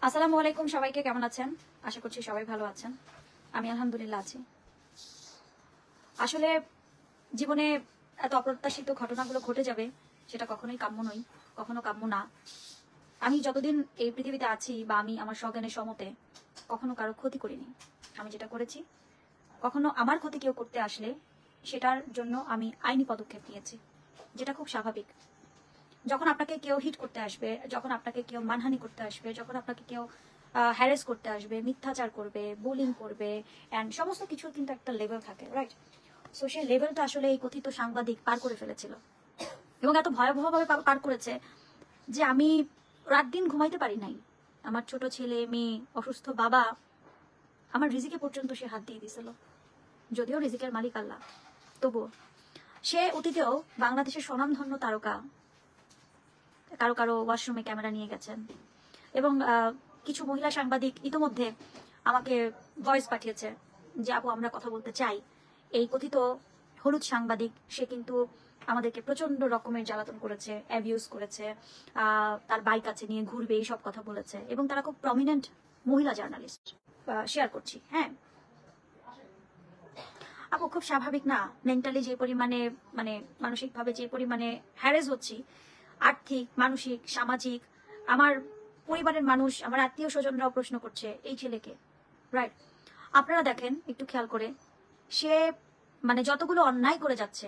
আসসালামু আলাইকুম, সবাইকে কেমন আছেন? আশা করছি সবাই ভালো আছেন। আমি আলহামদুলিল্লাহ আছি। আসলে জীবনে এত অপ্রত্যাশিত ঘটনাগুলো ঘটে যাবে সেটা কখনোই কাম্য নই, কখনো কাম্য না। আমি যতদিন এই পৃথিবীতে আছি বা আমি আমার সজ্ঞানে সমতে কখনো কারো ক্ষতি করিনি। আমি যেটা করেছি, কখনো আমার ক্ষতি কেউ করতে আসলে সেটার জন্য আমি আইনি পদক্ষেপ নিয়েছি, যেটা খুব স্বাভাবিক। যখন আপনাকে কেউ হিট করতে আসবে, যখন আপনাকে কেউ মানহানি করতে আসবে, যখন আপনাকে কেউ হ্যারেস করতে আসবে, মিথ্যাচার করবে, বুলিং করবে, অ্যান্ড সমস্ত কিছুর কিন্তু একটা লেভেল থাকে, রাইট? সো সেই লেভেলটা আসলে এই কথিত সাংবাদিক পার করে ফেলেছিল, এবং এত ভয়াবহভাবে পার করেছে যে আমি রাত দিন ঘুমাইতে পারি নাই। আমার ছোট ছেলে মেয়ে, অসুস্থ বাবা, আমার রিজিকে পর্যন্ত সে হাত দিয়ে দিছিল। যদিও রিজিকের মালিক আল্লাহ, তবুও সে অতীতেও বাংলাদেশের স্বনামধন্য তারকা কারো কারো ওয়াশরুমে ক্যামেরা নিয়ে গেছেন, এবং কিছু মহিলা সাংবাদিক ইতোমধ্যে আমাকে ভয়েস পাঠিয়েছে যে আপু আমরা কথা বলতে চাই। এই কথিত হলুদ সাংবাদিক সে কিন্তু আমাদেরকে প্রচন্ড রকমের জ্বালাতন করেছে, অ্যাবিউজ করেছে, তার বাইক আছে নিয়ে ঘুরবে, এইসব কথা বলেছে, এবং তারা খুব প্রমিনেন্ট মহিলা জার্নালিস্ট। শেয়ার করছি। হ্যাঁ আপু, খুব স্বাভাবিক না? মেন্টালি যে পরিমাণে, মানে মানসিকভাবে যে পরিমাণে হ্যারেস হচ্ছি, আর্থিক, মানসিক, সামাজিক, আমার পরিবারের মানুষ, আমার আত্মীয় স্বজনরাও প্রশ্ন করছে এই ছেলেকে, রাইট? আপনারা দেখেন একটু খেয়াল করে, সে মানে যতগুলো অন্যায় করে যাচ্ছে,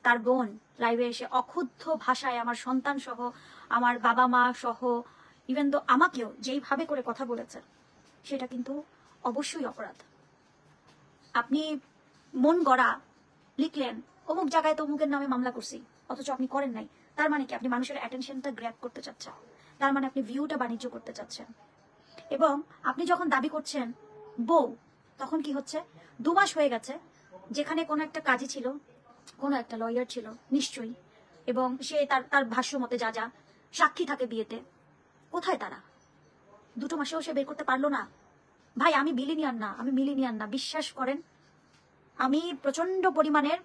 তার বোন লাইভে এসে অক্ষুব্ধ ভাষায় আমার সন্তান সহ, আমার বাবা মা সহ, ইভেন তো আমাকেও যেইভাবে করে কথা বলেছে, সেটা কিন্তু অবশ্যই অপরাধ। আপনি মন গড়া লিখলেন অমুক জায়গায় তো অমুকের নামে মামলা করছি, অথচ আপনি করেন নাই। তার মানে কি? আপনি মানুষের অ্যাটেনশনটা গ্র্যাব করতে চাচ্ছেন, তার মানে আপনি ভিউটা বাণিজ্য করতে চাচ্ছেন। এবং আপনি যখন দাবি করছেন বউ, তখন কি হচ্ছে? 2 মাস হয়ে গেছে, যেখানে কোনো একটা কাজী ছিল, কোনো একটা লয়ার ছিল নিশ্চয়ই, এবং সে তার তার ভাষ্য মতে যা যা সাক্ষী থাকে বিয়েতে, কোথায় তারা? 2 মাসেও সে বের করতে পারলো না। ভাই, আমি বিলিনিয়ার না, আমি মিলিনিয়ার না, বিশ্বাস করেন। আমি প্রচন্ড পরিমাণের,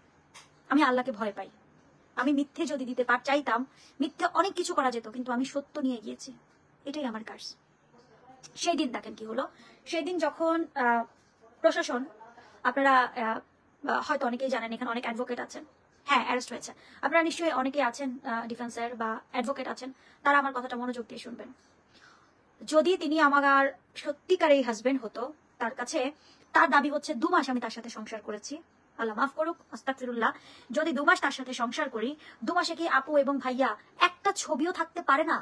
আমি আল্লাহকে ভয় পাই। আমি মিথ্যে যদি দিতে চাইতাম, মিথ্যে অনেক কিছু করা যেত, কিন্তু আমি সত্য নিয়ে গিয়েছি, এটাই আমার কাজ। সেই দিন দেখেন কি হলো। সেই দিন যখন প্রশাসন, আপনারা হয়তো অনেকেই জানেন এখানে অনেক অ্যাডভোকেট আছেন, হ্যাঁ অ্যারেস্ট হয়েছে, আপনারা নিশ্চয়ই অনেকেই আছেন ডিফেন্সের বা অ্যাডভোকেট আছেন, তারা আমার কথাটা মনোযোগ দিয়ে শুনবেন। যদি তিনি আমার সত্যিকারের হাজবেন্ড হতো, তার কাছে তার দাবি হচ্ছে 2 মাস আমি তার সাথে সংসার করেছি, আল্লাহ মাফ করুক, আস্তাগফিরুল্লাহ। যদি 2 মাস তার সাথে সংসার করি, 2 মাসে কি আপু এবং ভাইয়া একটা ছবিও থাকতে পারে না?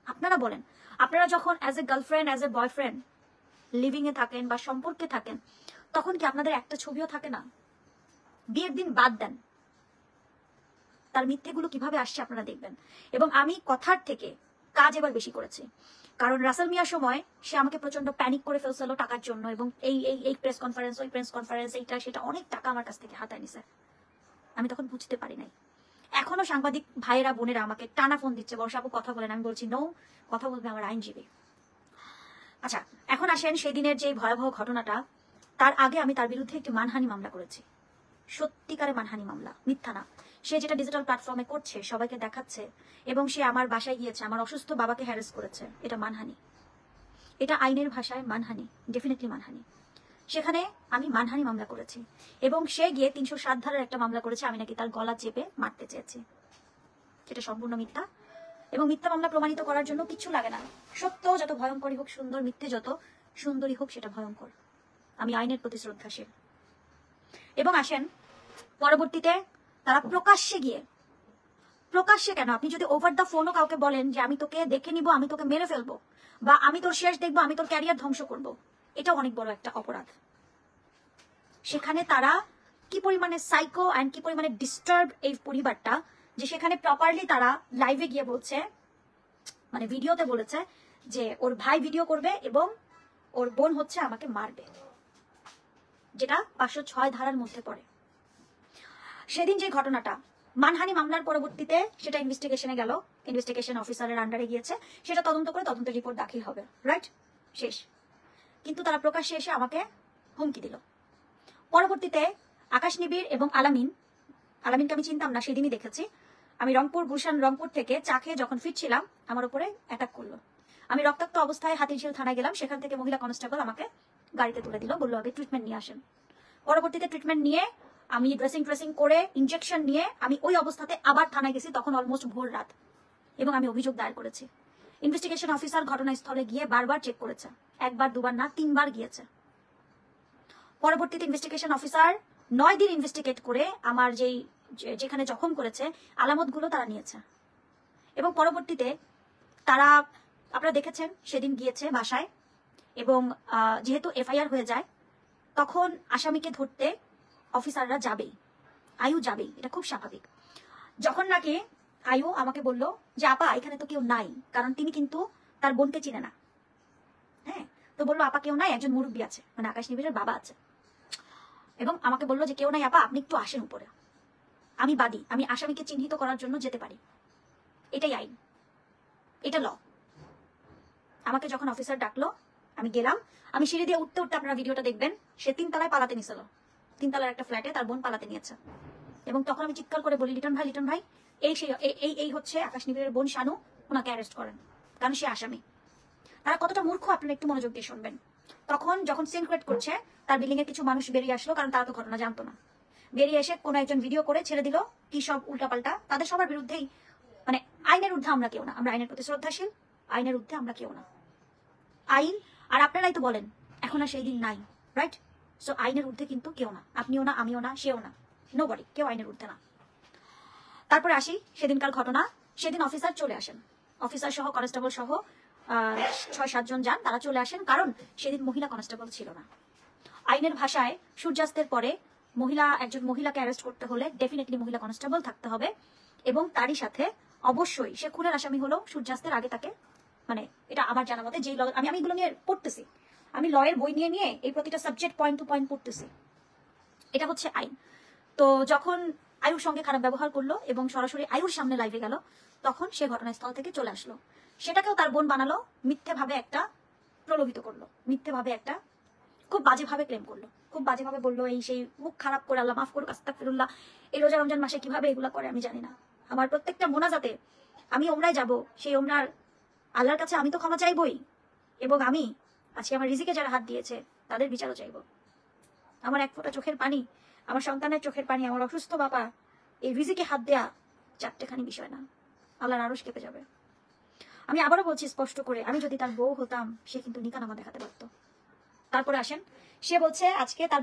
আপনারা বলেন, আপনারা যখন as a girlfriend, as a boyfriend living এ থাকেন বা সম্পর্কে থাকেন, তখন কি আপনাদের একটা ছবিও থাকে না? বিয়ের দিন বাদ দেন, তার মিথ্যেগুলো কিভাবে আসছে আপনারা দেখবেন। এবং আমি কথার থেকে কাজ এবার বেশি করেছি, কারণ রাসেল মিয়ার সময় সে আমাকে প্রচন্ড প্যানিক করে ফেলছিল টাকার জন্য, এবং এই এই এই প্রেস কনফারেন্স, ওই প্রেস কনফারেন্স, এইটা সেটা, অনেক টাকা আমার কাছ থেকে হাতায় নিছে। আমি তখন বুঝতে পারি নাই। এখনো সাংবাদিক ভাইয়েরা বোনেরা আমাকে টানা ফোন দিচ্ছে, বর্ষা আপু কথা বলেন। আমি বলছি নো, কথা বলবে আমার আইনজীবী। আচ্ছা, এখন আসেন সেই দিনের যে ভয়াবহ ঘটনাটা। তার আগে আমি তার বিরুদ্ধে একটি মানহানি মামলা করেছি, সত্যিকারে মানহানি মামলা, মিথ্যা না। সে যেটা ডিজিটাল প্ল্যাটফর্মে করছে, সবাইকে দেখাচ্ছে, এবং সে আমার বাসায় গিয়েছে, আমার অসুস্থ বাবাকে হ্যারেস করেছে, এটা মানহানি। এটা আইনের ভাষায় মানহানি, ডেফিনেটলি মানহানি। সেখানে আমি মানহানি মামলা করেছি, এবং সে গিয়ে 307 ধারার একটা মামলা করেছে, আমি নাকি তার গলা চেপে মারতে চেয়েছি। এটা সম্পূর্ণ মিথ্যা, এবং মিথ্যা মামলা প্রমাণিত করার জন্য কিছু লাগে না। সত্য যত ভয়ঙ্করই হোক সুন্দর, মিথ্যে যত সুন্দরী হোক সেটা ভয়ঙ্কর। আমি আইনের প্রতি শ্রদ্ধাশীল। এবং আসেন পরবর্তীতে তারা প্রকাশ্যে গিয়ে, প্রকাশ্যে কেন, আপনি যদি ওভার দ্য ফোনও কাউকে বলেন যে আমি তোকে দেখে নিব, আমি তোকে মেরে ফেলবো, বা আমি তোর শেষ দেখবো, আমি তোর ক্যারিয়ার ধ্বংস করব, এটা অনেক বড় একটা অপরাধ। সেখানে তারা কি পরিমাণে সাইকো অ্যান্ড কি পরিমাণে ডিস্টার্ব এই পরিবারটা, যে সেখানে প্রপারলি তারা লাইভে গিয়ে বলছে, মানে ভিডিওতে বলেছে যে ওর ভাই ভিডিও করবে এবং ওর বোন হচ্ছে আমাকে মারবে, যেটা 506 ধারার মধ্যে পড়ে। সেদিন যে ঘটনাটা, মানহানি মামলার পরবর্তীতে সেটা ইনভেস্টিগেশনে গেল, ইনভেস্টিগেশন অফিসারের আন্ডারে গিয়েছে, সেটা তদন্ত করে তদন্তের রিপোর্ট দাখিল হবে, রাইট? শেষ। কিন্তু তারা প্রকাশ্যে এসে আমাকে হুমকি দিল। পরবর্তীতে আকাশ নিবিড় এবং আলামিনকে আমি চিনতাম না, সেদিনই দেখেছি। আমি রংপুর, গুলশান রংপুর থেকে চা খেয়ে যখন ফিরছিলাম, আমার উপরে অ্যাটাক করলো। আমি রক্তাক্ত অবস্থায় হাতিরঝিল থানায় গেলাম, সেখান থেকে মহিলা কনস্টেবল আমাকে গাড়িতে তুলে দিল, বললো আগে ট্রিটমেন্ট নিয়ে আসেন। পরবর্তীতে ট্রিটমেন্ট নিয়ে আমি ড্রেসিং করে ইনজেকশন নিয়ে আমি ওই অবস্থাতে আবার থানায় গেছি, তখন অলমোস্ট ভোর রাত, এবং আমি অভিযোগ দায়ের করেছি। ইনভেস্টিগেশন অফিসার ঘটনাস্থলে গিয়ে বারবার চেক করেছে, একবার দুবার না 3 বার গিয়েছে। পরবর্তীতে ইনভেস্টিগেশন অফিসার 9 দিন ইনভেস্টিগেট করে আমার যেখানে জখম করেছে আলামতগুলো তারা নিয়েছে, এবং পরবর্তীতে তারা আপনারা দেখেছেন সেদিন গিয়েছে বাসায়, এবং যেহেতু এফআইআর হয়ে যায় তখন আসামিকে ধরতে অফিসাররা যাবেই, আয়ু যাবেই, এটা খুব স্বাভাবিক। যখন নাকি আয়ু আমাকে বলল যে আপা এখানে তো কেউ নাই, কারণ তিনি কিন্তু তার বোনকে চিনে না, হ্যাঁ, তো বললো আপা কেউ নাই, একজন মুরব্বী আছে, মানে আকাশ নিবিড়ের বাবা আছে, এবং আমাকে বললো যে কেউ নাই আপা, আপনি একটু আসেন উপরে, আমি বাদী, আমি আসামিকে চিহ্নিত করার জন্য যেতে পারি, এটাই আইন, এটা ল। আমাকে যখন অফিসার ডাকলো আমি গেলাম, আমি সিঁড়ি দিয়ে উঠতে উঠতে আপনারা ভিডিওটা দেখবেন, সে 3 তলায় পালাতে নিছিল, 3 তলার একটা ফ্ল্যাটে তার বোন পালাতে নিয়েছে, এবং তখন আমি চিৎকার করে বলি লিটন ভাই এই হচ্ছে আকাশ নিবিড়ের বোন শানু, ওনাকে অ্যারেস্ট করেন, কারণ সে আসামি। তারা কতটা মূর্খ আপনারা একটু মনোযোগ দিয়ে শুনবেন। তখন যখন সিন ক্রিয়েট করছে তার বিল্ডিং এর কিছু মানুষ বেরিয়ে আসলো, কারণ তারা তো ঘটনা জানতো না, বেরিয়ে এসে কোনো একজন ভিডিও করে ছেড়ে দিল কি সব উল্টাপাল্টা, তাদের সবার বিরুদ্ধেই, মানে আইনের ঊর্ধ্বে আমরা কেউ না, আমরা আইনের প্রতি শ্রদ্ধাশীল, আইনের ঊর্ধ্বে আমরা কেউ না, আইন। আর আপনারাই তো বলেন এখন আর সেই দিন নাই, রাইট? সো আইনের ঊর্ধ্বে কিন্তু কেউ না, আপনিও না, আমিও না, সেও না, নোবডি, কেউ আইনের ঊর্ধ্বে না। তারপরে আসি সেদিনকার ঘটনা। সেদিন অফিসার চলে আসেন, অফিসার সহ কনস্টেবল সহ 6-7 জন যান, তারা চলে আসেন, কারণ সেদিন মহিলা কনস্টেবল ছিল না। আইনের ভাষায় সূর্যাস্তের পরে একজন মহিলাকে অ্যারেস্ট করতে হলে ডেফিনেটলি মহিলা কনস্টেবল থাকতে হবে, এবং তারই সাথে অবশ্যই সে খুনের আসামি হলেও সূর্যাস্তের আগে তাকে, মানে এটা আমার জানা মতে, যেই আমি এগুলো নিয়ে পড়তেছি, আমি লয়ের বই নিয়ে এই প্রতিটা সাবজেক্ট পয়েন্ট টু পয়েন্ট পড়তেছি, এটা হচ্ছে আইন। তো যখন আয়ুর সঙ্গে খারাপ ব্যবহার করলো এবং সরাসরি আয়ুর সামনে লাইভে গেল, তখন সে ঘটনাস্থল থেকে চলে আসলো, সেটাকেও তার বোন বানালো, মিথ্যেভাবে একটা প্রলোভিত করলো, মিথ্যেভাবে একটা খুব বাজেভাবে ক্লেম করলো, খুব বাজেভাবে বললো এই সেই, মুখ খারাপ করে, আল্লাহ মাফ করুক, আস্তাগফিরুল্লাহ, এই রোজা রমজান মাসে কিভাবে এগুলা করে আমি জানি না, আমার প্রত্যেকটা মোনাজাতে আমি ওমরায় যাব, সেই ওমরার আল্লাহর কাছে আমি তো ক্ষমা চাইবই, এবং আমি আজকে আমার রিজিকে যারা হাত দিয়েছে তাদের বিচারও চাইব। আমার এক ফোঁটা চোখের পানি, আমার সন্তানের চোখের পানি, আমার অসুস্থ বাবা, এই রিজিকে হাত দেয়া 4টেখানি বিষয় না, আল্লাহর আরশ কেঁপে যাবে। আমি আবারও বলছি স্পষ্ট করে, আমি যদি তার বউ হতাম সে কিন্তু নিকানামা দেখাতে পারত। তারপরে আসেন, সে বলছে আজকে তার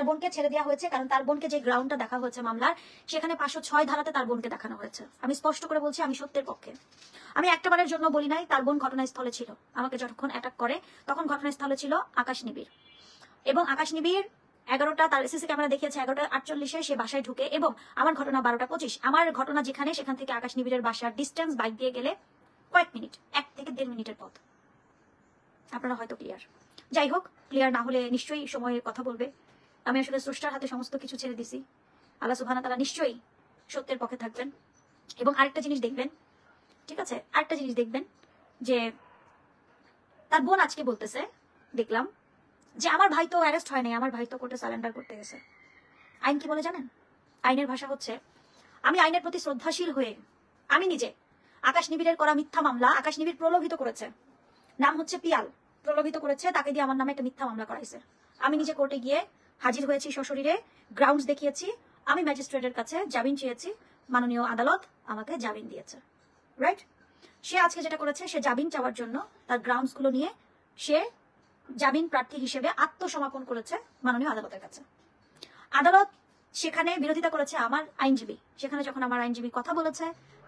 বোনকে ছেড়ে দেওয়া হয়েছে, কারণ তার বোনকে যে গ্রাউন্ডটা দেখা হয়েছে মামলার, সেখানে 506 ধারাতে তার বোনকে দেখানো হয়েছে। আমি স্পষ্ট করে বলছি আমি সত্যের পক্ষে, আমি একটাবারের জন্য বলি নাই তার বোন ঘটনাস্থলে ছিল, আমাকে যখন অ্যাটাক করে তখন ঘটনাস্থলে ছিল আকাশ নিবিড়, এবং আকাশ নিবিড় 11টা, তার সিসি ক্যামেরা দেখিয়েছে 11:48 সে বাসায় ঢুকে, এবং আমার ঘটনা 12:25, আমার ঘটনা যেখানে, সেখান থেকে আকাশ নিবিড়ের বাসার ডিস্টেন্স বাইক দিয়ে গেলে কয়েক মিনিট, 1 থেকে 1.5 মিনিটের পথ। আপনারা হয়তো ক্লিয়ার, যাই হোক, ক্লিয়ার না হলে নিশ্চয়ই সময়ে কথা বলবে। আমি আসলে স্রষ্টার হাতে সমস্ত কিছু ছেড়ে দিছি, আল্লাহ সুবহানাহু ওয়া তাআলা নিশ্চয়ই সত্যের পক্ষে থাকবেন। এবং আরেকটা জিনিস দেখবেন, ঠিক আছে, আরেকটা জিনিস দেখবেন যে তার বোন আজকে বলতেছে, দেখলাম যে আমার ভাই তো অ্যারেস্ট হয় নাই, আমার ভাই তো কোর্টে সারেন্ডার করতে গেছে। আইন কি বলে জানেন? আইনের ভাষা হচ্ছে, আমি আইনের প্রতি শ্রদ্ধাশীল হয়ে, আমি নিজে আকাশ নিবিড়ের করা মিথ্যা মামলা, আকাশ নিবিড় প্রলোভিত করেছে, নাম হচ্ছে পিয়াল, প্রলোভিত করেছে, তাকে দিয়ে আমার নামে একটা মিথ্যা মামলা করাইছে। আমি নিজে কোর্টে গিয়ে হাজির হয়েছি সশরীরে, গ্রাউন্ডস দেখিয়েছি, আমি ম্যাজিস্ট্রেটের কাছে জামিন চেয়েছি, মাননীয় আদালত আমাকে জামিন দিয়েছে, রাইট? সে আজকে যেটা করেছে, সে জামিন চাওয়ার জন্য তার গ্রাউন্ডস গুলো নিয়ে সে জামিন প্রার্থী হিসেবে আত্মসমর্পণ করেছে মাননীয় আদালতের কাছে। আদালত সেখানে বিরোধিতা করেছে আমার আইনজীবী, সেখানে যখন আমার আইনজীবী কথা বলেছে,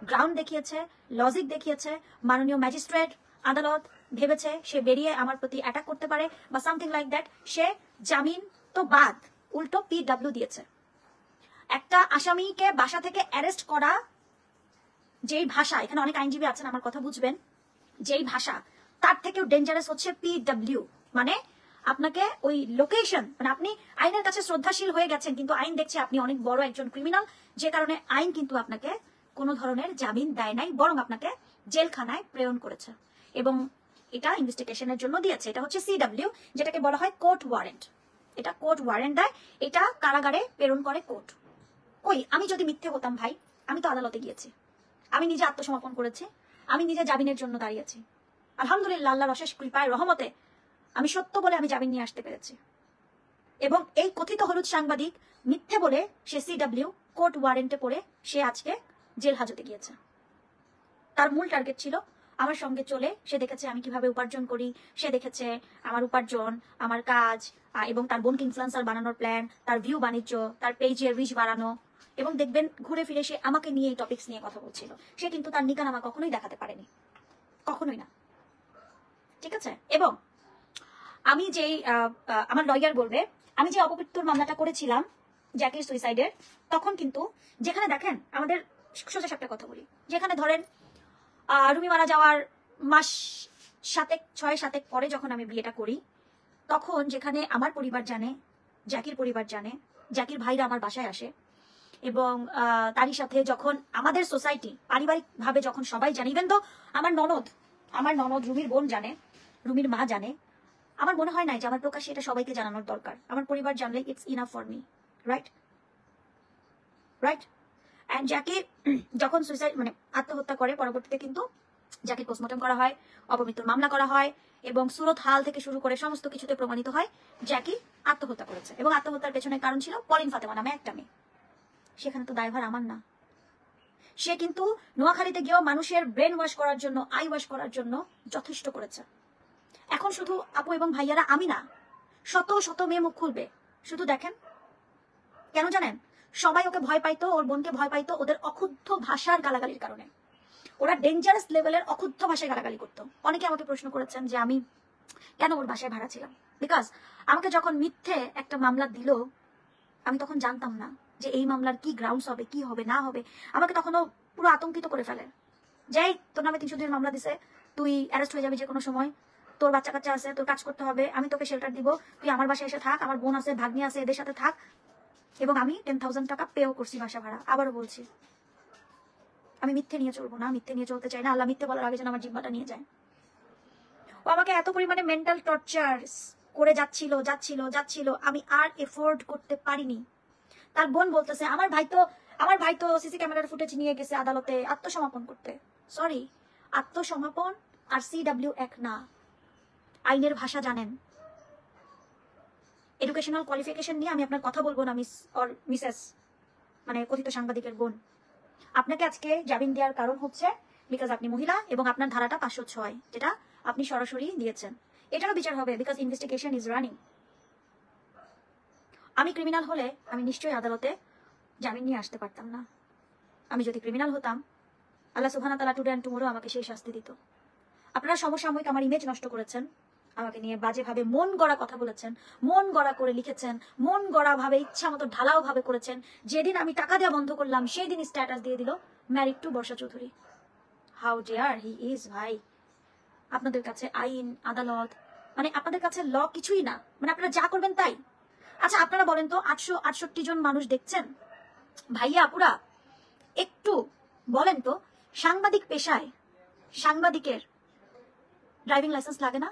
গ্রাউন্ড দেখিয়েছে, লজিক দেখিয়েছে, মাননীয় ম্যাজিস্ট্রেট আদালত ভেবেছে সে বেরিয়ে আমার প্রতি অ্যাটাক করতে পারে বা সামথিং লাইক দ্যাট, সে জামিন তো বাদ, উল্টো PW দিয়েছে। একটা আসামিকে বাসা থেকে অ্যারেস্ট করা, যেই ভাষা, এখানে অনেক আইনজীবী আছেন আমার কথা বুঝবেন, যেই ভাষা, তার থেকেও ডেঞ্জারাস হচ্ছে PW, মানে আপনাকে ওই লোকেশন, মানে আপনি আইনের কাছে শ্রদ্ধাশীল হয়ে গেছেন, কিন্তু আইন দেখছে আপনি অনেক বড় একজন ক্রিমিনাল, যে কারণে আইন কিন্তু আপনাকে কোনো ধরনের জামিন দেয় নাই, বরং আপনাকে জেলখানায় প্রেরণ করেছে, এবং এটা ইনভেস্টিগেশনের জন্য দিয়েছে। এটা হচ্ছে CW, যেটাকে বলা হয় কোর্ট ওয়ারেন্ট। এটা কোর্ট ওয়ারেন্ট দেয়, এটা কারাগারে প্রেরণ করে কোর্ট। কই, আমি যদি মিথ্যে হতাম ভাই, আমি তো আদালতে গিয়েছি, আমি নিজে আত্মসমর্পণ করেছি, আমি নিজে জামিনের জন্য দাঁড়িয়েছি, আলহামদুলিল্লাহ, আল্লাহর অশেষ কৃপায় রহমতে আমি সত্য বলে আমি জামিন নিয়ে আসতে পেরেছি। এবং এই কথিত হলুদ সাংবাদিক মিথ্যে বলে সে CW কোর্ট ওয়ারেন্টে পড়ে সে আজকে জেল হাজতে গিয়েছে। তার মূল টার্গেট ছিল আমার সঙ্গে চলে, সে দেখেছে আমি কিভাবে উপার্জন করি, সে দেখেছে আমার উপার্জন, আমার কাজ, এবং তার বোনকে ইনফ্লুয়েন্সার বানানোর প্ল্যান, তার ভিউ বাণিজ্য, তার পেজের রিচ বাড়ানো। এবং দেখবেন ঘুরে ফিরে সে আমাকে নিয়ে এই টপিকস নিয়ে কথা বলছিল। সে কিন্তু তার নিকানামা কখনোই দেখাতে পারেনি, কখনোই না, ঠিক আছে? এবং আমি যেই আমার লয়ার বলবে, আমি যে অপমৃত্যুর মামলাটা করেছিলাম জ্যাকির সুইসাইডের, তখন কিন্তু যেখানে দেখেন আমাদের সোজা সাপটা কথা বলি, যেখানে ধরেন রুমি মারা যাওয়ার মাস 6-7 পরে যখন আমি বিয়েটা করি, তখন যেখানে আমার পরিবার জানে, জ্যাকির পরিবার জানে, জ্যাকির ভাইরা আমার বাসায় আসে, এবং তারই সাথে যখন আমাদের সোসাইটি পারিবারিকভাবে যখন সবাই জানে, ইভেন তো আমার ননদ রুমির বোন জানে, রুমির মা জানে, আমার মনে হয় না যে আমার প্রকাশ্যে এটা সবাইকে জানানোর দরকার। আমার পরিবার জানলে it's enough for me, right? And Jackie যখন সুইসাইড মানে আত্মহত্যা করে, পরবর্তীতে কিন্তু জ্যাকি পোস্টমর্টম করা হয়, অপমৃত্যুর মামলা করা হয়, এবং সুরত হাল থেকে শুরু করে সমস্ত কিছুতে প্রমাণিত হয় জ্যাকি আত্মহত্যা করেছে। এবং আত্মহত্যার পেছনে কারণ ছিল পলিন ফাতেমা নামে একটা মেয়ে। সেখানে তো দায়ভার আমার না। সে কিন্তু নোয়াখালীতে গিয়েও মানুষের ব্রেন ওয়াশ করার জন্য, আই ওয়াশ করার জন্য যথেষ্ট করেছে। এখন শুধু আপু এবং ভাইয়ারা, আমি না, শত শত মেয়ে মুখ খুলবে। শুধু দেখেন, কেন জানেন? সবাই ওকে ভয় পাইতো, ওর বোনকে ভয় পাইতো ওদের অক্ষুদ্ধ ভাষার গালাগালির কারণে। ওরা ডেঞ্জারাস লেভেলের অক্ষুদ্ধ ভাষায় গালাগালি করতো। অনেকে আমাকে প্রশ্ন করেছেন যে আমি কেন ওর বাসায় ভাড়া ছিলাম। বিকজ আমাকে যখন মিথ্যে একটা মামলা দিল, আমি তখন জানতাম না যে এই মামলার কি গ্রাউন্ডস হবে, কি হবে না হবে। আমাকে তখনও পুরো আতঙ্কিত করে ফেলে, যাই তোর নামে 302 মামলা দিছে, তুই অ্যারেস্ট হয়ে যাবি যে কোনো সময়, তোর বাচ্চা কাচ্চা আছে, তোর কাজ করতে হবে, আমি তোকে শেল্টার দিব, তুই আমার বাসায় এসে থাক, আমার বোন আছে, ভাগ্নি আছে, এদের সাথে থাক। এবং আমি 10,000 টাকা পেও করছি বাসা ভাড়া। আবারও বলছি, আমি মিথ্যে নিয়ে চলবো না, মিথ্যে নিয়ে চলতে চাই না। আল্লাহ মিথ্যে বলার আগে যেন আমার জিহ্বাটা নিয়ে যায়। ও আমাকে এত পরিমাণে মেন্টাল টর্চার করে যাচ্ছিল, আমি আর এফোর্ড করতে পারিনি। তার বোন বলতেছে আমার ভাই তো সিসি ক্যামেরার ফুটেজ নিয়ে গেছে আদালতে আত্মসমর্পণ করতে। সরি, আত্মসমর্পণ আর CW এক না। আইনের ভাষা জানেন, এডুকেশনাল কোয়ালিফিকেশন নিয়ে আমি আপনার কথা বলবো না, মিস অর মিসেস মানে কথিত সাংবাদিকের বোন। আপনাকে আজকে জামিন দেওয়ার কারণ হচ্ছে বিকজ আপনি মহিলা এবং আপনার ধারাটা 506, যেটা আপনি সরাসরি দিয়েছেন। এটারও বিচার হবে বিকজ ইনভেস্টিগেশন ইজ রানিং। আমি ক্রিমিনাল হলে আমি নিশ্চয়ই আদালতে জামিন নিয়ে আসতে পারতাম না। আমি যদি ক্রিমিনাল হতাম, আল্লাহ সুবহানাহু ওয়া তাআলা টুডে এন্ড টুমরো আমাকে সেই শাস্তি দিত। আপনারা সমসাময়িক আমার ইমেজ নষ্ট করেছেন, আমাকে নিয়ে বাজেভাবে মন গড়া কথা বলেছেন, মন গড়া করে লিখেছেন, মন গড়া ভাবে ইচ্ছা মতো ঢালাও ভাবে করেছেন। যেদিন আমি টাকা দেওয়া বন্ধ করলাম, সেই দিন স্ট্যাটাস দিয়ে দিল married to Barsha Chowdhury. How dare he is. ভাই, আপনাদের কাছে আইন আদালত মানে আপনাদের কাছে ল কিছুই না, মানে আপনারা যা করবেন তাই। আচ্ছা আপনারা বলেন তো, 868 জন মানুষ দেখছেন, ভাইয়া আপুরা একটু বলেন তো, সাংবাদিক পেশায় সাংবাদিকের ড্রাইভিং লাইসেন্স লাগে না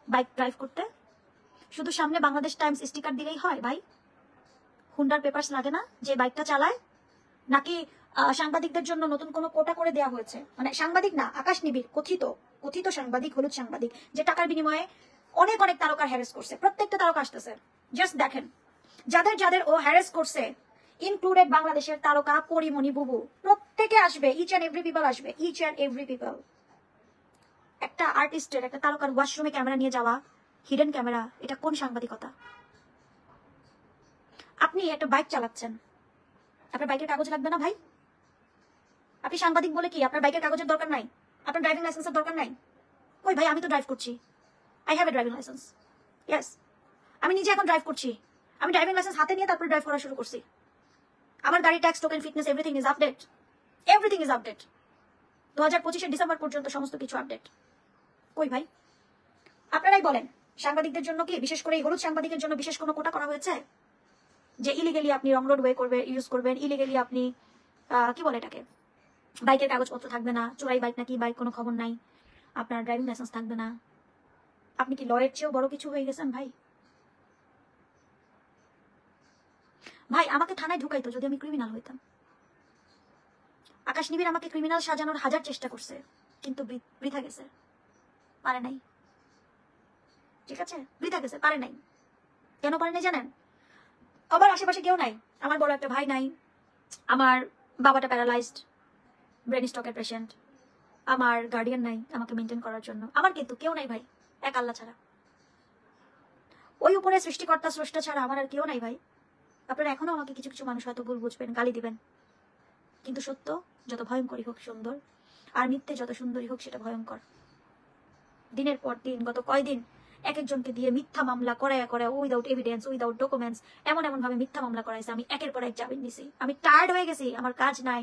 বাইক ড্রাইভ করতে? শুধু সামনে বাংলাদেশ টাইমস স্টিকার দিলেই হয় ভাই? হুন্ডার পেপারস লাগে না যে বাইকটা চালায়? নাকি সাংবাদিকদের জন্য নতুন কোনো কোটা করে দেওয়া হয়েছে? মানে সাংবাদিক না, আকাশ নিবিড় কথিত সাংবাদিক, হলুদ সাংবাদিক, যে টাকার বিনিময়ে অনেক তারকার হ্যারেস করছে। প্রত্যেকটা তারকা আসতেছে, জাস্ট দেখেন যাদের ও হ্যারেস করছে, ইনক্লুডেড বাংলাদেশের তারকা পরিমণি বুবু, প্রত্যেকে আসবে, ইচ অ্যান্ড এভরি পিপল। একটা আর্টিস্টের, একটা তারকার ওয়াশরুমে ক্যামেরা নিয়ে যাওয়া, হিডেন ক্যামেরা, এটা কোন সাংবাদিকতা? আপনি একটা বাইক চালাচ্ছেন, আপনার বাইকের কাগজ লাগবে না ভাই? আপনি সাংবাদিক বলে কি আপনার বাইকের কাগজের দরকার নাই? আপনার ড্রাইভিং লাইসেন্সের দরকার নাই? ওই ভাই, আমি তো ড্রাইভ করছি, I have a driving licence. Yes, আমি নিজে এখন ড্রাইভ করছি। আমি ড্রাইভিং লাইসেন্স হাতে নিয়ে তারপর ড্রাইভ করা শুরু করছি। আমার গাড়ি tax, token, fitness, everything is update. 2025 December পর্যন্ত সমস্ত কিছু আপডেট। কই ভাই? আপনারাই বলেন, সাংবাদিকদের জন্য কি, বিশেষ করে এই হলুদ সাংবাদিকের জন্য বিশেষ কোনো কোটা করা হয়েছে? যে ইলিগেলি আপনি রং রোড ওয়ে ইউজ করবেন, ইলিগেলি আপনি কি বলে এটাকে, বাইকের কাগজপত্র থাকবে না, চোরাই বাইক নাকি বাইক কোনো খবর নাই, আপনার ড্রাইভিং লাইসেন্স থাকবে না। আপনি কি লয়ের চেয়েও বড় কিছু হয়ে গেছেন ভাই? ভাই, আমাকে থানায় ঢুকাইতো যদি আমি ক্রিমিনাল হইতাম। আকাশ নিবিড় আমাকে ক্রিমিনাল সাজানোর হাজার চেষ্টা করছে, কিন্তু বৃথা গেছে, পারে নাই। ঠিক আছে, বৃথা গেছে, পারে নাই। কেন পারে নাই জানেন? আমার আশেপাশে কেউ নাই, আমার বড় একটা ভাই নাই, আমার বাবাটা প্যারালাইজড ব্রেন স্ট্রোকের পেশেন্ট, আমার গার্ডিয়ান নাই আমাকে মেনটেন করার জন্য, আমার কিন্তু কেউ নাই ভাই, এক আল্লাহ ছাড়া। ওই উপরে সৃষ্টিকর্তা স্রষ্টা ছাড়া আমার আর কেউ নাই ভাই। আপনারা এখনো আমাকে কিছু কিছু মানুষ হয়তো ভুল বুঝবেন, গালি দিবেন, কিন্তু সত্য যত ভয়ঙ্করই হোক সুন্দর, আর মিথ্যে যত সুন্দরী হোক সেটা ভয়ঙ্কর। দিনের পর দিন গত কয়দিন এক একজনকে দিয়ে মিথ্যা মামলা করায় উইদাউট এভিডেন্স, উইদাউট ডকুমেন্টস, এমন ভাবে মিথ্যা মামলা করাইছে। আমি একের পর এক জামিন নিছি। আমি টায়ার্ড হয়ে গেছি, আমার কাজ নাই,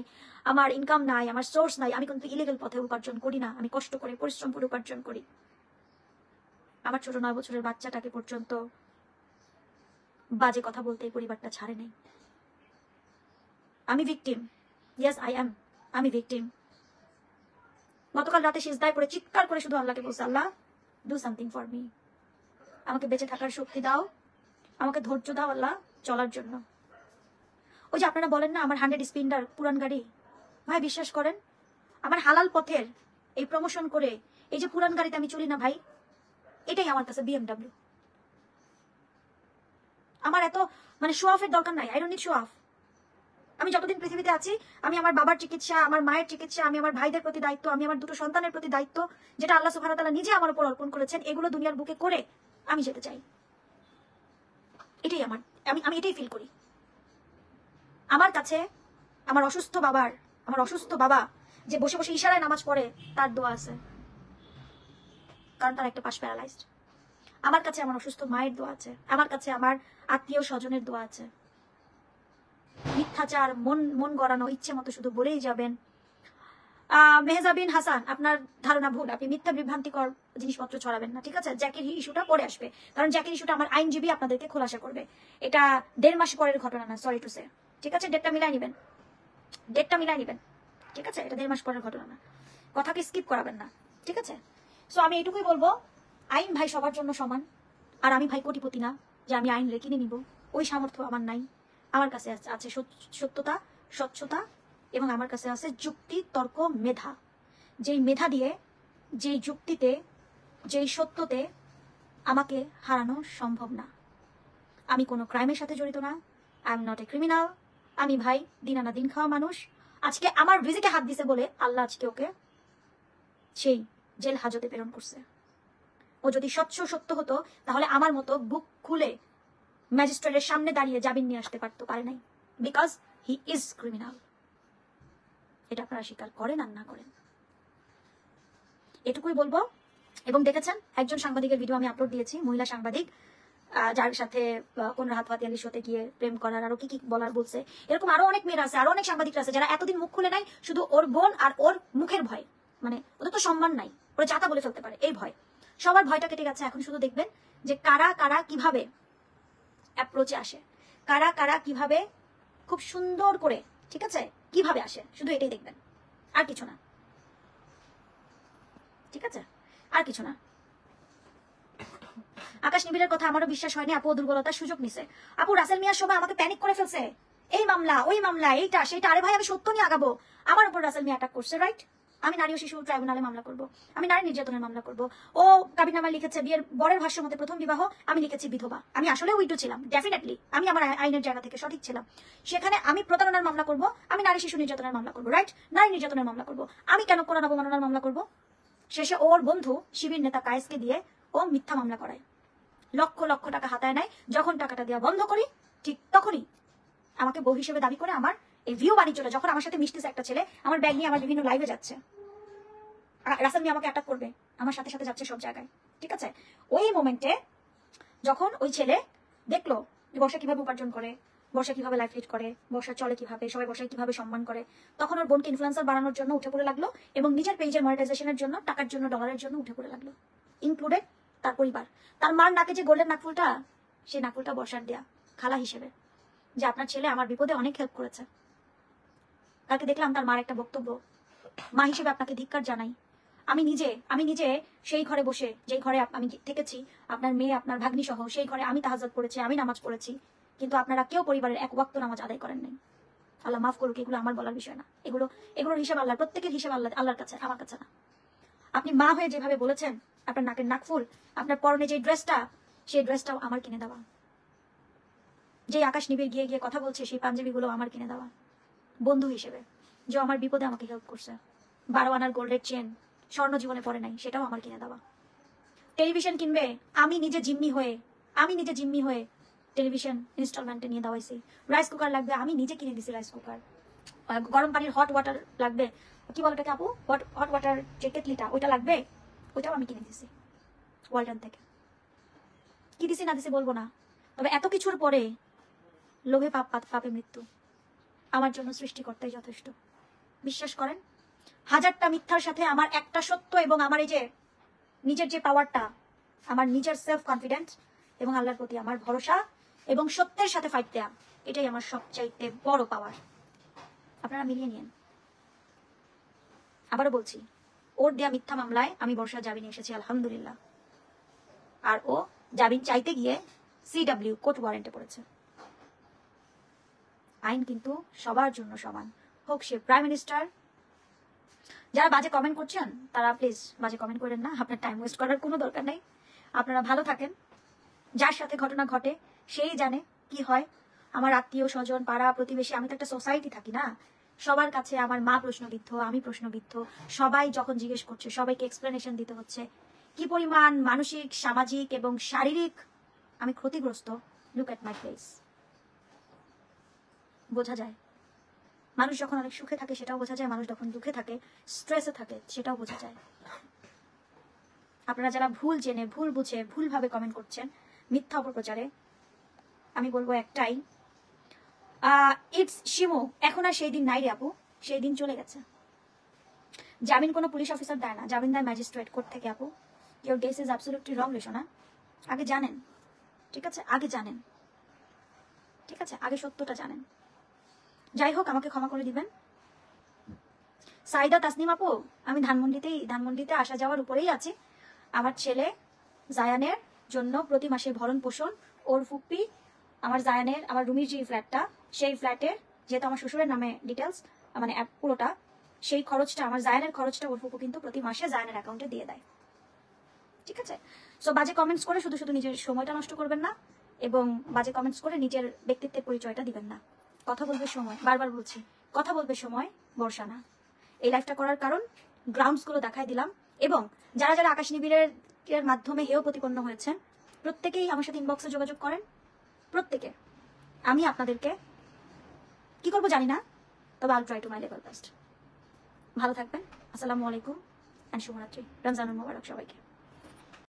আমার ইনকাম নাই, আমার সোর্স নাই। আমি কিন্তু ইলিগাল পথে উপার্জন করি না, আমি কষ্ট করে পরিশ্রম করে উপার্জন করি। আমার ছোট 9 বছরের বাচ্চাটাকে পর্যন্ত বাজে কথা বলতে এই পরিবারটা ছাড়ে নেই। আমি ভিকটিম, ইয়েস আই এম, আমি ভিকটিম। গতকাল রাতে সিজদায় পড়ে চিৎকার করে শুধু আল্লাহকে বলছে, আল্লাহ ডু সামথিং ফর মি, আমাকে বেঁচে থাকার শক্তি দাও, আমাকে ধৈর্য দাও আল্লাহ চলার জন্য। ওই যে আপনারা বলেন না আমার 100 স্পিন্ডার পুরান গাড়ি, ভাই বিশ্বাস করেন আমার হালাল পথের এই প্রমোশন করে এই যে পুরান গাড়িতে আমি চলি না ভাই, এটাই আমার কাছে BMW। আমার এত শো অফের দরকার নাই, I don't need show off. আমি যতদিন পৃথিবীতে আছি আমি আমার বাবার চিকিৎসা, আমার মায়ের চিকিৎসা, আমি আমার ভাইদের প্রতি দায়িত্ব, আমি আমার 2 সন্তানের প্রতি দায়িত্ব, যেটা আল্লাহ সুবহানাহু ওয়া তাআলা নিজে আমার উপর অর্পণ করেছেন, এগুলো দুনিয়ার বুকে করে আমি যেতে চাই। এটাই আমি এটাই ফিল করি। আমার কাছে আমার অসুস্থ বাবা যে বসে বসে ইশারায় নামাজ পড়ে তার দোয়া আছে, কারণ তার একটা পাশ প্যারালাইজড। আমার কাছে আমার অসুস্থ মায়ের দোয়া আছে, আমার কাছে আমার আত্মীয় স্বজনের দোয়া আছে। মিথ্যাচার, মন গড়ানো, ইচ্ছে মতো শুধু বলেই যাবেন। মেহজাবিন হাসান, আপনার ধারণা ভুল, আপনি মিথ্যা বিভ্রান্তিকর জিনিসপত্র ছড়াবেন না, ঠিক আছে? জ্যাকের ইস্যুটা পরে আসবে, কারণ জ্যাকের ইস্যুটা আমার আইনজীবী আপনাদেরকে খোলাসা করবে। এটা 1.5 মাস পরের ঘটনা না, সরি টু সে, ঠিক আছে? ডেটটা মিলাই নিবেন, ঠিক আছে? এটা 1.5 মাস পরের ঘটনা না, কথাকে স্কিপ করাবেন না, ঠিক আছে? সো আমি এটুকুই বলবো, আইন ভাই সবার জন্য সমান। আর আমি ভাই কোটিপতি না যে আমি আইন কিনে নিব, ওই সামর্থ্য আমার নাই। আমার কাছে আছে সত্যতা, স্বচ্ছতা, এবং আমার কাছে আছে যুক্তি, তর্ক, মেধা। যেই মেধা দিয়ে, যেই যুক্তিতে, যেই সত্যতে আমাকে হারানো সম্ভব না। আমি কোনো ক্রাইমের সাথে জড়িত না, I am not a criminal. আমি ভাই দিন আনা দিন খাওয়া মানুষ। আজকে আমার রিজিকে হাত দিছে বলে আল্লাহ আজকে ওকে সেই জেল হাজতে প্রেরণ করছে। ও যদি স্বচ্ছ সত্য হতো তাহলে আমার মতো বুক খুলে ম্যাজিস্ট্রেটের সামনে দাঁড়িয়ে জামিন নিয়ে আসতে পারতো, পারে নাই, বিকজ হি ইজ ক্রিমিনাল। এটা আপনারা স্বীকার করেন আর না করেন, এটুকুই বলবো। এবং দেখেছেন একজন সাংবাদিকের ভিডিও আমি আপলোড দিয়েছি, মহিলা সাংবাদিক, যার সাথে কোন রাহাত ফাতিয়ালি শোতে গিয়ে প্রেম করার আরো কি কি বলার বলছে। এরকম আরো অনেক মেয়েরা আছে, আরো অনেক সাংবাদিকরা আছে যারা এতদিন মুখ খুলে নাই, শুধু ওর বোন আর ওর মুখের ভয়, ওদের তো সম্মান নাই, ওরা যাতা বলে ফেলতে পারে, এই ভয়। সবার ভয়টা কেটে গেছে। এখন শুধু দেখবেন যে কারা কারা কিভাবে অ্যাপ্রোচে আসে, কারা কারা কিভাবে খুব সুন্দর করে, ঠিক আছে, কিভাবে আসে, শুধু এটাই দেখবেন, আর কিছু না, ঠিক আছে? আর কিছু না। আকাশ নিবিড়ের কথা আমারও বিশ্বাস হয়নি, আপু দুর্বলতার সুযোগ নিছে। আপু রাসেল মিয়ার সময় আমাকে প্যানিক করে ফেলছে, এই মামলা ওই মামলা, এইটা সেটা। আরে ভাই আমি সত্য নিয়ে আগাবো, আমার উপর রাসেল মিয়া অ্যাটাক করছে, রাইট? আমি নারী ও শিশু ট্রাইব্যুনালে মামলা করব, আমি নারী নির্যাতনের মামলা করব। ও কাবিননামায় লিখেছে বিয়ের বরের ভাষ্য মতে প্রথম বিবাহ, আমি লিখেছি বিধবা। আমি আসলে উইডো ছিলাম, ডেফিনেটলি আমি আমার আইনের জায়গা থেকে সঠিক ছিলাম। সেখানে আমি প্রতারণার মামলা করব, আমি নারী শিশু নির্যাতনের মামলা করব, রাইট? নারী নির্যাতনের মামলা করব। আমি কেন কোরআন অবমাননার মামলা করব? শেষে ওর বন্ধু শিবির নেতা কায়েসকে দিয়ে ও মিথ্যা মামলা করায়, লক্ষ লক্ষ টাকা হাতায় নেয়। যখন টাকাটা দেওয়া বন্ধ করি ঠিক তখনই আমাকে বউ হিসেবে দাবি করে আমার এই ভিউ বাণিজ্যটা, যখন আমার সাথে মিশতেছে একটা ছেলে, আমার ব্যাগ নিয়ে আমার বিভিন্ন লাইভে যাচ্ছে, রাসেল মিয়া আমাকে অ্যাটাক করবে, আমার সাথে সাথে যাচ্ছে সব জায়গায়, ঠিক আছে? ওই মোমেন্টে যখন ওই ছেলে দেখলো যে বর্ষা কিভাবে উপার্জন করে, বর্ষা কিভাবে লাইফ লিড করে, বর্ষা চলে কিভাবে, সবাই বর্ষায় কিভাবে সম্মান করে, তখন ওর বোনকে ইনফ্লুয়েন্সার বানানোর জন্য উঠে পড়ে লাগলো, এবং নিজের পেজের মনিটাইজেশনের জন্য, টাকার জন্য, ডলারের জন্য উঠে পড়ে লাগলো, ইনক্লুডেড তার পরিবার। তার মার নাকে যে গোল্ডেন নাকফুলটা, সেই নাকফুলটা বর্ষার দেয়া খালা হিসেবে, যে আপনার ছেলে আমার বিপদে অনেক হেল্প করেছে। কালকে দেখলাম তার মার একটা বক্তব্য, মা হিসেবে আপনাকে ধিক্কার জানাই। আমি নিজে সেই ঘরে বসে, যেই ঘরে আমি থেকেছি, আপনার মেয়ে আপনার ভাগ্নি সহ, সেই ঘরে আমি তাহাজ্জুদ পড়েছি, আমি নামাজ পড়েছি, কিন্তু আপনারা কেউ পরিবারের এক ওয়াক্ত নামাজ আদায় করেন নাই। আল্লাহ মাফ করুক, এগুলো আমার বলার বিষয় না, এগুলোর হিসাব আল্লাহ, প্রত্যেকের হিসাব আল্লাহর কাছে, আমার কাছে না। আপনি মা হয়ে যেভাবে বলেছেন, আপনার নাকের নাকফুল, আপনার পরনে যে ড্রেসটা, সেই ড্রেসটাও আমার কিনে দেওয়া। যে আকাশ নিবিড় গিয়ে গিয়ে কথা বলছে, সেই পাঞ্জাবিগুলো আমার কিনে দেওয়া বন্ধু হিসেবে। যে আমার বিপদে আমাকে হেল্প করছে, 12 আনার গোল্ডের চেন স্বর্ণ জীবনে পড়ে নাই, সেটাও আমার কিনে দেওয়া। টেলিভিশন কিনবে, আমি নিজে জিম্মি হয়ে টেলিভিশন ইনস্টলমেন্টে নিয়ে দেওয়াইছি। রাইস কুকার লাগবে, আমি নিজে কিনে দিছি রাইস কুকার। গরম পানির হট ওয়াটার লাগবে, কি বলে ওটাকে আপু, হট ওয়াটার যে কেটলিটা, ওইটা লাগবে, ওইটাও আমি কিনে দিছি ওয়ালটন থেকে। কি দিছি না দিছি বলবো না, তবে এত কিছুর পরে লোভে পাপে মৃত্যু। আমার জন্য সৃষ্টিকর্তাই যথেষ্ট। বিশ্বাস করেন, 1000টা মিথ্যার সাথে আমার একটা সত্য, এবং আমার এই যে নিজের যে পাওয়ারটা, আমার নিজের সেলফ কনফিডেন্স এবং আল্লাহর প্রতি আমার ভরসা এবং সত্যের সাথে ফাইট দেয়া, এটাই আমার সবচাইতে বড় পাওয়ার। আপনারা মিলিয়ে নিন। আবারও বলছি, ওর দেয়া মিথ্যা মামলায় আমি বর্ষা জামিনে এসেছি আলহামদুলিল্লাহ। আর ও জামিন চাইতে গিয়ে CW কোর্ট ওয়ারেন্টে পড়েছে। আইন কিন্তু সবার জন্য সমান, হোক সে প্রাইম মিনিস্টার। যারা বাজে কমেন্ট করছেন তারা প্লিজ বাজে কমেন্ট করেন না, আপনার টাইম ওয়েস্ট করার কোনো দরকার নেই। আপনারা ভালো থাকেন। যার সাথে ঘটনা ঘটে সেই জানে কি হয়। আমার আত্মীয় স্বজন, পাড়া প্রতিবেশী, আমি তো একটা সোসাইটি থাকি না, সবার কাছে আমার মা প্রশ্নবিদ্ধ, আমি প্রশ্নবিদ্ধ। সবাই যখন জিজ্ঞেস করছে, সবাইকে এক্সপ্লেনেশন দিতে হচ্ছে কি পরিমাণ মানসিক, সামাজিক এবং শারীরিক আমি ক্ষতিগ্রস্ত। লুক এট মাই ফেস, বোঝা যায়। মানুষ যখন অনেক সুখে থাকে সেটাও বোঝা যায়, মানুষ যখন দুঃখে থাকে, স্ট্রেসে থাকে, সেটাও বোঝা যায়। আপনারা যারা ভুল জেনে, ভুল বুঝে, ভুলভাবে কমেন্ট করছেন মিথ্যা অপপ্রচারে, আমি বলবো একটাই, ইটস শিমু। এখন আর সেই দিন নাই রে আপু, সেই দিন চলে গেছে। জামিন কোনো পুলিশ অফিসার দেয় না, জামিন দেয় ম্যাজিস্ট্রেট কোর্ট থেকে। আপু, your guess is absolutely wrong Reshna. আগে জানেন, ঠিক আছে, আগে জানেন, ঠিক আছে, আগে সত্যটা জানেন। যাই হোক, আমাকে ক্ষমা করে দিবেন। সাইদা তাসনিম আপু, আমি ধানমন্ডিতে আসা যাওয়ার উপরেই আছি। আমার ছেলে জায়ানের জন্য প্রতি মাসে ভরণ পোষণ, ওর ফুপ্পি, আমার জায়ানের, আমার রুমির যে ফ্ল্যাটটা, সেই ফ্ল্যাটের যেহেতু আমার শ্বশুরের নামে ডিটেলস, মানে পুরোটা, সেই খরচটা, আমার জায়ানের খরচটা ওর ফুপু কিন্তু প্রতি মাসে জায়ানের অ্যাকাউন্টে দিয়ে দেয়। ঠিক আছে? সো বাজে কমেন্টস করে শুধু শুধু নিজের সময়টা নষ্ট করবেন না, এবং বাজে কমেন্টস করে নিজের ব্যক্তিত্বের পরিচয়টা দিবেন না। কথা বলবে সময়, বারবার বলছি, কথা বলবে সময়, বর্ষা না। এই লাইফটা করার কারণ গ্রাউন্ডস গুলো দেখাই দিলাম, এবং যারা যারা আকাশ নিবিড়ের মাধ্যমে হেয় প্রতিপন্ন হয়েছেন প্রত্যেকেই আমার সাথে ইনবক্সে যোগাযোগ করেন। প্রত্যেকে, আমি আপনাদেরকে কি করবো জানি না, তবে আল try to my level best. ভালো থাকবেন। আসসালামু আলাইকুম এন্ড শুভরাত্রি। রমজানুল মোবারক সবাইকে।